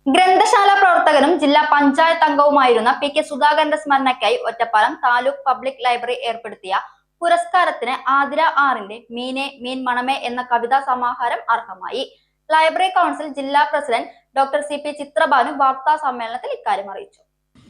ഗ്രന്ഥശാല പ്രവർത്തകനും ജില്ലാ പഞ്ചായത്ത് അംഗവുമായിരുന്ന PK സുധാകരന്റെ സ്മരണയ്ക്കായി ഒറ്റപ്പാലം താലൂക്ക് പബ്ലിക് ലൈബ്രറി ഏർപ്പെടുത്തിയ പുരസ്കാരത്തിന് ആതിര ആറിന്റെ മീനെ മീൻ മണമേ എന്ന കവിതാ സമാഹാരം അർഹമായി. ലൈബ്രറി കൗൺസിൽ ജില്ലാ പ്രസിഡന്റ് ഡോക്ടർ CP ചിത്രഭാനു വാർത്താ സമ്മേളനത്തിൽ ഇക്കാര്യം അറിയിച്ചു.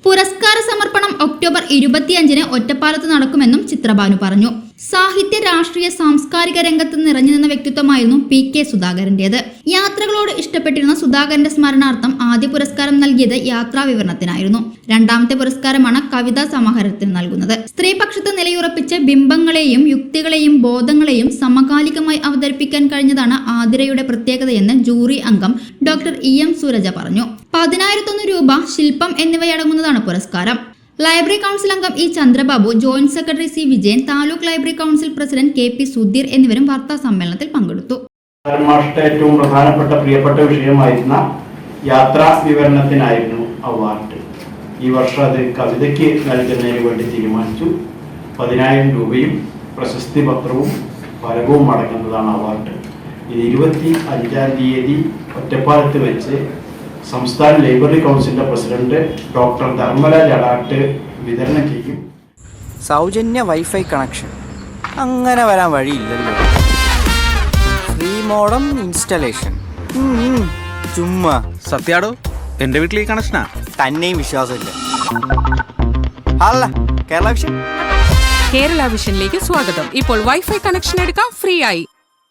പുരസ്കാര സമർപ്പണം ഒക്ടോബർ 25-ന് ഒറ്റപ്പാലത്ത് നടക്കുമെന്നും ചിത്രഭാനു പറഞ്ഞു. സാഹിത്യ, രാഷ്ട്രീയ, സാംസ്കാരിക രംഗത്ത് നിറഞ്ഞു നിന്ന വ്യക്തിത്വമായിരുന്നു PK സുധാകരന്റേത്. യാത്രകളോട് ഇഷ്ടപ്പെട്ടിരുന്ന സുധാകരന്റെ സ്മരണാർത്ഥം ആദ്യ പുരസ്കാരം നൽകിയത് യാത്രാ വിവരണത്തിനായിരുന്നു. രണ്ടാമത്തെ പുരസ്കാരമാണ് കവിതാ സമാഹാരത്തിന് നൽകുന്നത്. സ്ത്രീപക്ഷത്ത് നിലയുറപ്പിച്ച് ബിംബങ്ങളെയും യുക്തികളെയും ബോധങ്ങളെയും സമകാലികമായി അവതരിപ്പിക്കാൻ കഴിഞ്ഞതാണ് ആതിരയുടെ പ്രത്യേകതയെന്ന് ജൂറി അംഗം ഡോക്ടർ EM സൂരജ പറഞ്ഞു. 10,001 രൂപ, ശില്പം എന്നിവയടങ്ങുന്നതാണ് പുരസ്കാരം. ലൈബ്രറി കൗൺസിൽ അംഗം E Chandrababu, joint secretary C Vijayan, taluk library council president KP Sudheer എന്നിവരും വാർത്താ സമ്മേളനത്തിൽ പങ്കെടുത്തു. ഏറ്റവും പ്രധാനപ്പെട്ട പ്രിയപ്പെട്ട വിഷയമായിരുന്ന യാത്രാ വിവരണത്തിനായിരുന്നു അവാർഡ്. ഈ വർഷം അത് കവിതയ്ക്ക് നൽകുന്നതിന് വേണ്ടി തീരുമാനിച്ചു. 10,000 രൂപയും പ്രശസ്തി പത്രവും ഫലകവും അടങ്ങുന്നതാണ് അവാർഡ്. ഇത് 25-ാം തീയതി ഒറ്റപ്പാലത്ത് വെച്ച് സംസ്ഥാന ലൈബ്രറി കൗൺസിലിന്റെ പ്രസിഡന്റ് ഡോക്ടർ ധർമ്മല ജടാട്ട് വിതരണം ചെയ്യും. സൗജന്യ വൈഫൈ കണക്ഷൻ അങ്ങനെ വരാൻ വഴിയില്ലല്ലോ. ഫ്രീ മോഡം ഇൻസ്റ്റലേഷൻ ചുമ്മാ. സത്യാടോ, എന്റെ വീട്ടിൽ ഈ കണക്ഷനാ. തന്നെയും വിശ്വാസമില്ല. അല്ല, കേരള വിഷൻ. കേരള വിഷനിലേക്ക് സ്വാഗതം. ഇപ്പോൾ വൈഫൈ കണക്ഷൻ എടുക്കാം ഫ്രീ ആയി.